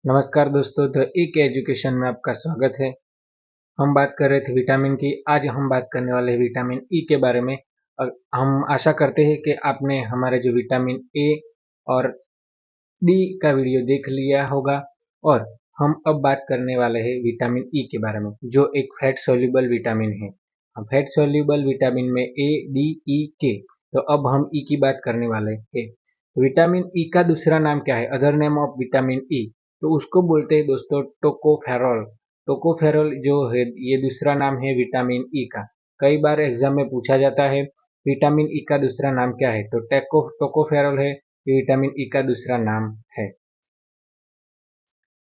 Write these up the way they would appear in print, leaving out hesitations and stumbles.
नमस्कार दोस्तों, द एक एजुकेशन में आपका स्वागत है। हम बात कर रहे थे विटामिन की। आज हम बात करने वाले हैं विटामिन ई के बारे में। हम आशा करते हैं कि आपने हमारे जो विटामिन ए और डी का वीडियो देख लिया होगा। और हम अब बात करने वाले हैं विटामिन ई के बारे में, जो एक फैट सोल्यूबल विटामिन है। फैट सोल्यूबल विटामिन में ए, डी, ई, के। तो अब हम ई की बात करने वाले हैं। विटामिन ई का दूसरा नाम क्या है? Other name of vitamin E, तो उसको बोलते हैं दोस्तों टोकोफेरॉल। टोकोफेरॉल जो है, ये दूसरा नाम है विटामिन ई का। कई बार एग्जाम में पूछा जाता है विटामिन ई का दूसरा नाम क्या है, तो टोकोफेरॉल है, ये विटामिन ई का दूसरा नाम है।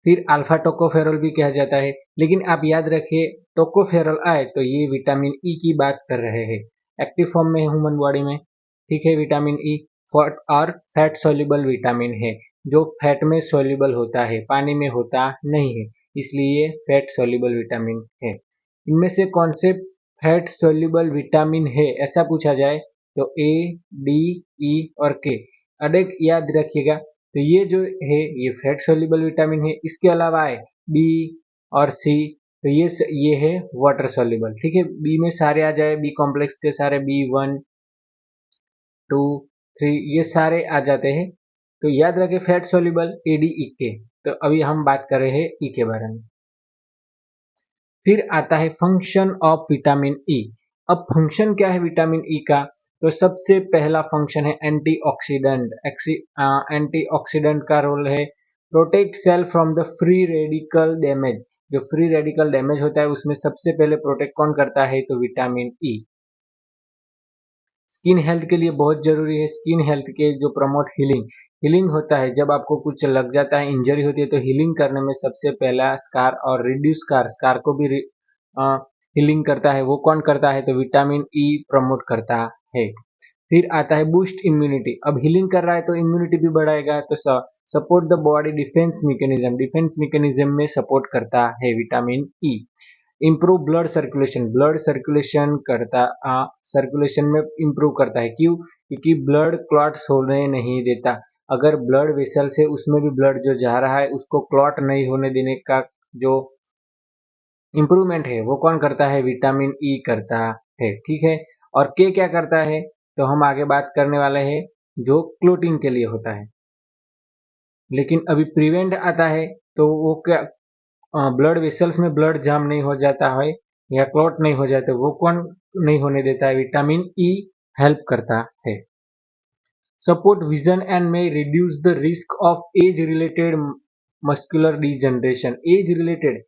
फिर अल्फा टोकोफेरॉल भी कहा जाता है, लेकिन आप याद रखिए टोकोफेरॉल आए तो ये विटामिन ई की बात कर रहे हैं। एक्टिव फॉर्म में है ह्यूमन बॉडी में, ठीक है। विटामिन ई और फैट सोल्यूबल विटामिन है, जो फैट में सोल्यूबल होता है, पानी में होता नहीं है, इसलिए फैट सोल्यूबल विटामिन है। इनमें से कौन से फैट सोल्यूबल विटामिन है ऐसा पूछा जाए तो ए, डी, ई और के। अडेक याद रखिएगा। तो ये जो है ये फैट सोल्यूबल विटामिन है। इसके अलावा है बी और सी, तो ये है वाटर सोल्यूबल, ठीक है। बी में सारे आ जाए, बी कॉम्प्लेक्स के सारे B1, 2, 3 ये सारे आ जाते हैं। तो याद रखें फैट सोल्यूबल ADE के। तो अभी हम बात कर रहे हैं ई के बारे में। फिर आता है फंक्शन ऑफ विटामिन ई। अब फंक्शन क्या है विटामिन ई का? तो सबसे पहला फंक्शन है एंटीऑक्सीडेंट। एंटीऑक्सीडेंट का रोल है protect cell from the free radical damage. जो फ्री रेडिकल डैमेज होता है उसमें सबसे पहले प्रोटेक्ट कौन करता है? तो विटामिन ई। स्किन हेल्थ के लिए बहुत जरूरी है। स्किन हेल्थ के जो प्रमोट हीलिंग होता है, जब आपको कुछ लग जाता है, इंजरी होती है, तो हीलिंग करने में सबसे पहला स्कार और रिड्यूस स्कार को भी हीलिंग करता है, वो कौन करता है? तो विटामिन ई प्रमोट करता है। फिर आता है बूस्ट इम्यूनिटी। अब हीलिंग कर रहा है तो इम्यूनिटी भी बढ़ाएगा, तो support the body defence mechanism में सपोर्ट करता है vitamin E. Improve blood circulation करता, सर्कुलेशन में इम्प्रूव करता है। क्यों? क्योंकि ब्लड क्लॉट्स होने नहीं देता। अगर ब्लड वेसल्स है उसमें भी ब्लड जो जा रहा है उसको क्लॉट नहीं होने देने का जो इम्प्रूवमेंट है वो कौन करता है? विटामिन ई करता है, ठीक है। और के क्या करता है? तो हम आगे बात करने वाले हैं, जो क्लोटिंग के लिए होता है। लेकिन अभी प्रिवेंट आता है, तो वो क्या, ब्लड वेसल्स में ब्लड जाम नहीं हो जाता है या क्लॉट नहीं हो जाता, वो कौन नहीं होने देता है? विटामिन ई हेल्प करता है। सपोर्ट विजन एंड में reduce the risk of age related muscular degeneration. Age related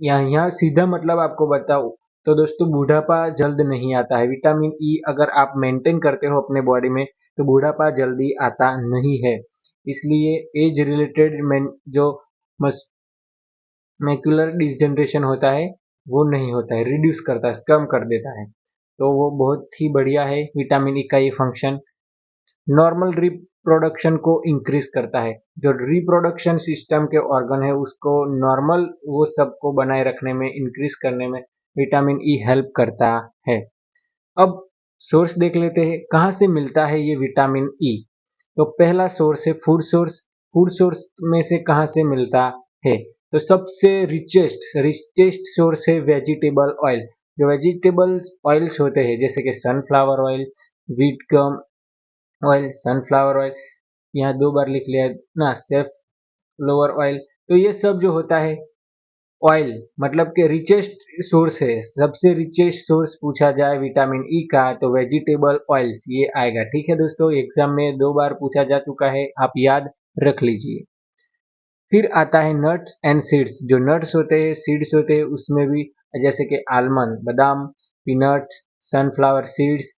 यहाँ सीधा मतलब आपको बताऊं तो दोस्तों बुढ़ापा जल्द नहीं आता है। विटामिन ई अगर आप मेंटेन करते हो अपने बॉडी में तो बुढ़ापा जल्दी आता नहीं है। इसलिए एज रिलेटेड जो मैक्युलर डिजनरेशन होता है वो नहीं होता है, रिड्यूस करता है, कम कर देता है। तो वो बहुत ही बढ़िया है विटामिन ई का ये फंक्शन। नॉर्मल रिप्रोडक्शन को इंक्रीज करता है। जो रिप्रोडक्शन सिस्टम के ऑर्गन है उसको नॉर्मल वो सबको बनाए रखने में, इंक्रीज करने में विटामिन ई हेल्प करता है। अब सोर्स देख लेते हैं कहाँ से मिलता है ये विटामिन ई। तो पहला सोर्स है फूड सोर्स। फूड सोर्स में से कहाँ से मिलता है? तो सबसे रिचेस्ट सोर्स है वेजिटेबल ऑयल। जो वेजिटेबल ऑयल्स होते हैं जैसे कि सनफ्लावर ऑयल, व्हीट गम ऑयल, सनफ्लावर ऑयल, यहाँ 2 बार लिख लिया ना, सेफ फ्लावर ऑयल। तो ये सब जो होता है ऑयल मतलब कि रिचेस्ट सोर्स है। सबसे रिचेस्ट सोर्स पूछा जाए विटामिन ई का तो वेजिटेबल ऑयल्स ये आएगा, ठीक है दोस्तों। एग्जाम में 2 बार पूछा जा चुका है, आप याद रख लीजिए। फिर आता है नट्स एंड सीड्स। जो नट्स होते हैं, सीड्स होते हैं, उसमें भी जैसे कि आलमंड, बादाम, पीनट्स, सनफ्लावर सीड्स,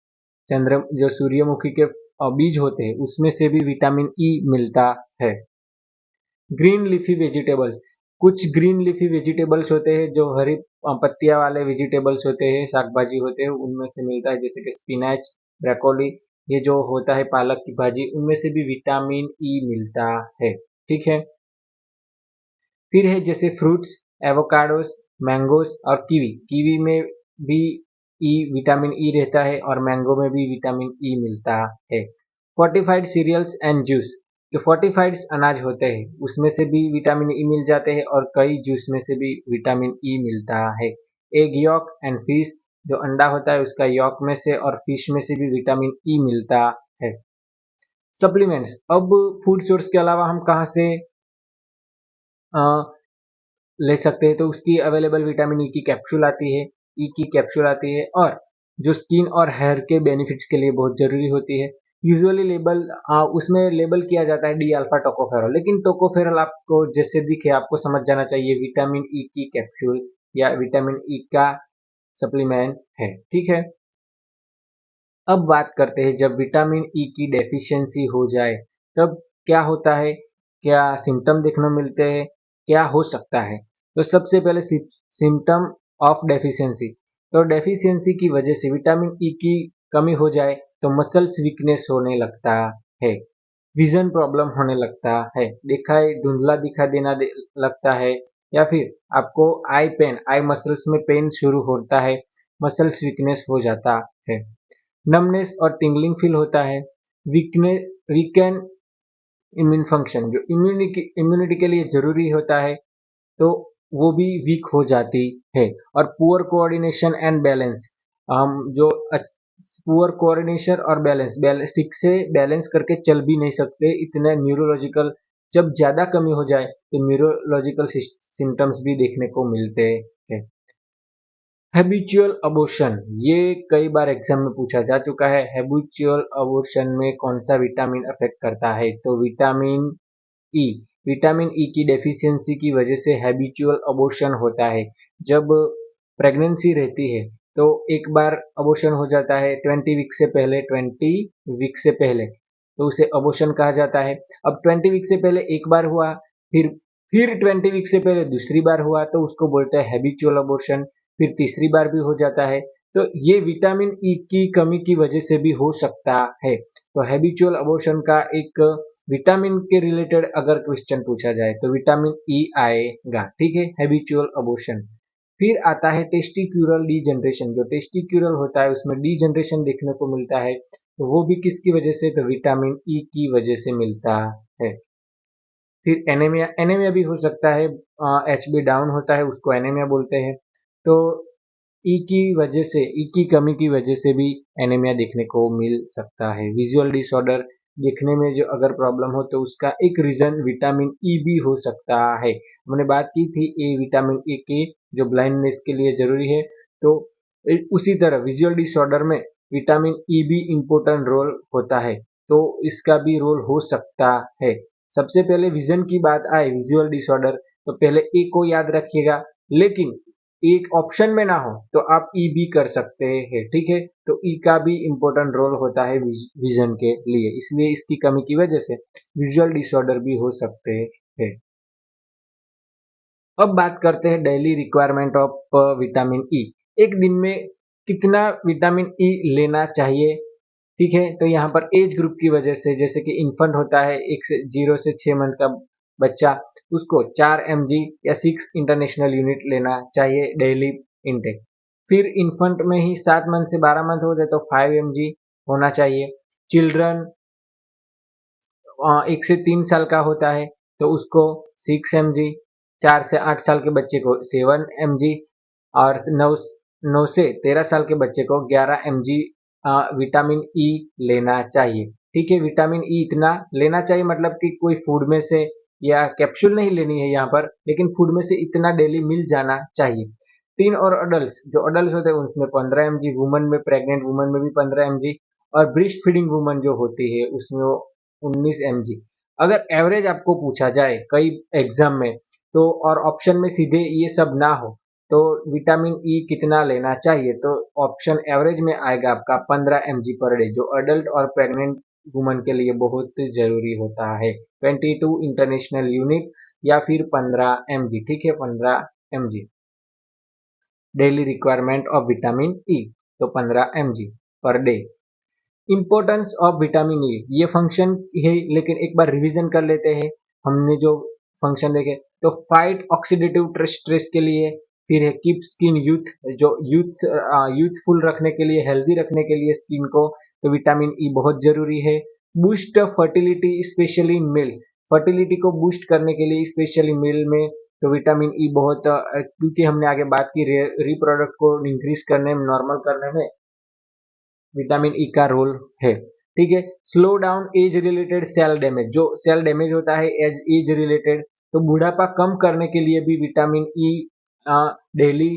जो सूर्यमुखी के बीज होते हैं उसमें से भी विटामिन ई मिलता है। Green leafy vegetables. कुछ ग्रीन लीफी वेजिटेबल्स होते हैं जो हरी पत्तियां वाले वेजिटेबल्स होते हैं, शाक भाजी होते हैं, उनमें से मिलता है, जैसे कि स्पिनच, ब्रोकोली, ये जो होता है पालक की भाजी, उनमें से भी विटामिन ई मिलता है, ठीक है। फिर है जैसे फ्रूट्स, एवोकाडोस, मैंगोस और कीवी। कीवी में भी विटामिन ई रहता है और मैंगो में भी विटामिन ई मिलता है। Fortified cereals and juice. जो फोर्टिफाइड अनाज होते हैं उसमें से भी विटामिन ई मिल जाते हैं और कई जूस में से भी विटामिन ई मिलता है। एग यॉक एंड फिश, जो अंडा होता है उसका यॉक में से और फिश में से भी विटामिन ई मिलता है। सप्लीमेंट्स, अब फूड सोर्स के अलावा हम कहाँ से अ, ले सकते हैं, तो उसकी अवेलेबल विटामिन ई की कैप्सूल आती है, ई की कैप्सूल आती है और जो स्किन और हेयर के बेनिफिट्स के लिए बहुत ज़रूरी होती है। यूजुअली लेबल उसमें लेबल किया जाता है डी अल्फा टोकोफेरॉल, लेकिन टोकोफेरॉल आपको जैसे दिखे आपको समझ जाना चाहिए विटामिन ई की कैप्सूल या विटामिन ई का सप्लीमेंट है, ठीक है? अब बात करते हैं जब विटामिन ई की डेफिशिएंसी हो जाए, तब क्या होता है? क्या सिम्पटम देखने मिलते हैं? क्या हो सकता है? तो सबसे पहले सिम्पटम ऑफ डेफिशिएंसी, तो डेफिशिएंसी की वजह से विटामिन ई की कमी हो जाए तो मसल्स वीकनेस होने लगता है, विजन प्रॉब्लम होने लगता है, दिखाई धुंधला दिखा देना लगता है, या फिर आपको आई पेन, आई मसल्स में पेन शुरू होता है, मसल्स वीकनेस हो जाता है, नमनेस और टिंगलिंग फील होता है, वीकनेस, वीकेंड इम्यून फंक्शन, जो इम्यूनिटी के लिए जरूरी होता है तो वो भी वीक हो जाती है, और पुअर कोऑर्डिनेशन एंड बैलेंस, हम जो पुअर कोऑर्डिनेशन और बैलेंस, बैलेंस ठीक से बैलेंस करके चल भी नहीं सकते, इतने न्यूरोलॉजिकल, जब ज्यादा कमी हो जाए तो न्यूरोलॉजिकल सिम्टम्स भी देखने को मिलते हैं। हैबिचुअल अबॉर्शन, ये कई बार एग्जाम में पूछा जा चुका है। हैबिचुअल अबॉर्शन में कौन सा विटामिन अफेक्ट करता है? तो विटामिन ई, विटामिन ई की डेफिशिएंसी की वजह से हैबिचुअल अबॉर्शन होता है। जब प्रेगनेंसी रहती है तो एक बार अबॉर्शन हो जाता है 20 वीक से पहले, 20 वीक से पहले, तो उसे अबॉर्शन कहा जाता है। अब 20 वीक से पहले एक बार हुआ, फिर 20 वीक से पहले दूसरी बार हुआ तो उसको बोलते हैं हैबिचुअल अबॉर्शन, फिर तीसरी बार भी हो जाता है। तो ये विटामिन ई की कमी की वजह से भी हो सकता है। तो हैबिचुअल अबॉर्शन का एक विटामिन के रिलेटेड अगर क्वेश्चन पूछा जाए तो विटामिन ई आएगा, ठीक है, हैबिचुअल अबॉर्शन। फिर आता है टेस्टिक्यूलर डीजनरेशन, जो टेस्टिक्यूलर होता है उसमें डीजनरेशन देखने को मिलता है, तो वो भी किसकी वजह से? तो विटामिन ई की वजह से मिलता है। फिर एनीमिया, एनीमिया भी हो सकता है, एच बी डाउन होता है उसको एनीमिया बोलते हैं। तो ई की वजह से, ई की कमी की वजह से भी एनीमिया देखने को मिल सकता है। विजुअल डिसऑर्डर, देखने में जो अगर प्रॉब्लम हो तो उसका एक रीजन विटामिन ई भी हो सकता है। हमने बात की थी ए विटामिन ए की, जो ब्लाइंडनेस के लिए जरूरी है, तो उसी तरह विजुअल डिसऑर्डर में विटामिन ई भी इम्पोर्टेंट रोल होता है, तो इसका भी रोल हो सकता है। सबसे पहले विजन की बात आए, विजुअल डिसऑर्डर, तो पहले ए को याद रखिएगा, लेकिन एक ऑप्शन में ना हो तो आप ई भी कर सकते हैं, ठीक है? तो ई का भी इम्पोर्टेंट रोल होता है विजन के लिए, इसलिए इसकी कमी की वजह से विजुअल डिसऑर्डर भी हो सकते हैं। अब बात करते हैं daily requirement of vitamin E. एक दिन में कितना विटामिन ई लेना चाहिए? ठीक है, तो यहाँ पर एज ग्रुप की वजह से, जैसे कि इन्फेंट होता है, एक से 0 से 6 मंथ का बच्चा, उसको 4 mg या 6 इंटरनेशनल यूनिट लेना चाहिए डेली इनटेक। फिर इन्फेंट में ही 7 मंथ से 12 मंथ हो जाए तो 5 mg होना चाहिए। चिल्ड्रन 1 से 3 साल का होता है तो उसको 6 mg, 4 से 8 साल के बच्चे को 7 mg, और 9 से 13 साल के बच्चे को 11 mg विटामिन ई लेना चाहिए। ठीक है, विटामिन ई इतना लेना चाहिए, मतलब कि कोई फूड में से या कैप्सूल नहीं लेनी है यहाँ पर, लेकिन फूड में से इतना डेली मिल जाना चाहिए। टीन और अडल्ट, जो अडल्ट होते हैं उसमें 15 mg, वुमन में, प्रेग्नेंट वुमन में भी 15 mg, और ब्रेस्ट फीडिंग वुमन जो होती है उसमें 19 mg। अगर एवरेज आपको पूछा जाए कई एग्जाम में, तो और ऑप्शन में सीधे ये सब ना हो तो विटामिन ई कितना लेना चाहिए, तो ऑप्शन एवरेज में आएगा आपका 15 mg पर डे, जो अडल्ट और प्रेग्नेंट वुमन के लिए बहुत जरूरी होता है। 22 इंटरनेशनल यूनिट या फिर 15 mg, ठीक है, 15 mg daily requirement of vitamin E, तो 15 mg per day. Importance of vitamin E, ये फंक्शन है, लेकिन एक बार रिवीजन कर लेते हैं। हमने जो फंक्शन देखे, तो फाइट ऑक्सीडेटिव स्ट्रेस के लिए, फिर है कीप स्किन यूथ, जो यूथफुल रखने के लिए, हेल्दी रखने के लिए स्किन को, तो विटामिन ई बहुत जरूरी है। Boost fertility specially in males, fertility को बूस्ट करने के लिए स्पेशली मेल में तो विटामिन ई बहुत क्योंकि हमने आगे बात की रिप्रोडक्ट को इंक्रीज करने में, नॉर्मल करने में विटामिन ई का रोल है। ठीक है, slow down age related cell damage, जो सेल डैमेज होता है एज रिलेटेड, तो बुढ़ापा कम करने के लिए भी विटामिन ई डेली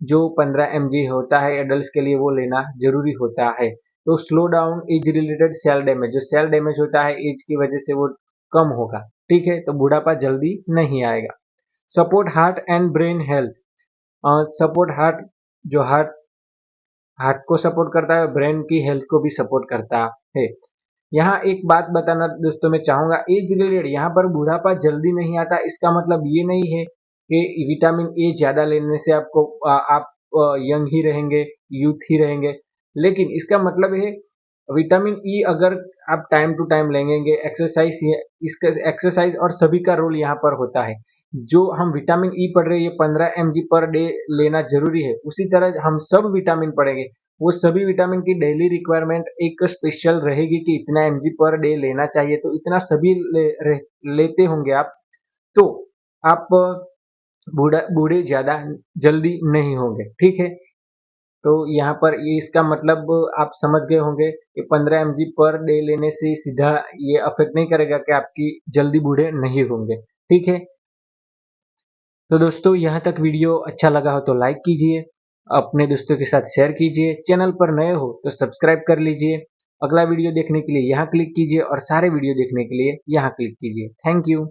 जो 15 mg होता है एडल्ट के लिए वो लेना जरूरी होता है। तो slow down age related cell damage, जो सेल डैमेज होता है एज की वजह से वो कम होगा। ठीक है, तो बुढ़ापा जल्दी नहीं आएगा। Support heart and brain health, support heart, जो हार्ट को सपोर्ट करता है, ब्रेन की हेल्थ को भी सपोर्ट करता है। यहाँ एक बात बताना दोस्तों मैं चाहूंगा, एज रिलेटेड यहाँ पर बुढ़ापा जल्दी नहीं आता, इसका मतलब ये नहीं है कि विटामिन ए ज्यादा लेने से आपको आप यंग ही रहेंगे, यूथ ही रहेंगे, लेकिन इसका मतलब है विटामिन ई अगर आप टाइम टू टाइम लेंगे, एक्सरसाइज, इसका एक्सरसाइज और सभी का रोल यहाँ पर होता है। जो हम विटामिन ई पढ़ रहे हैं ये 15 mg पर डे लेना जरूरी है, उसी तरह हम सब विटामिन पढ़ेंगे, वो सभी विटामिन की डेली रिक्वायरमेंट एक स्पेशल रहेगी कि इतना mg पर डे लेना चाहिए, तो इतना सभी लेते होंगे आप, तो आप बूढ़े ज्यादा जल्दी नहीं होंगे। ठीक है, तो यहाँ पर ये इसका मतलब आप समझ गए होंगे कि 15 mg पर डे लेने से सीधा ये अफेक्ट नहीं करेगा कि आपकी जल्दी बूढ़े नहीं होंगे। ठीक है, तो दोस्तों यहाँ तक वीडियो अच्छा लगा हो तो लाइक कीजिए, अपने दोस्तों के साथ शेयर कीजिए, चैनल पर नए हो तो सब्सक्राइब कर लीजिए। अगला वीडियो देखने के लिए यहाँ क्लिक कीजिए और सारे वीडियो देखने के लिए यहाँ क्लिक कीजिए। Thank you.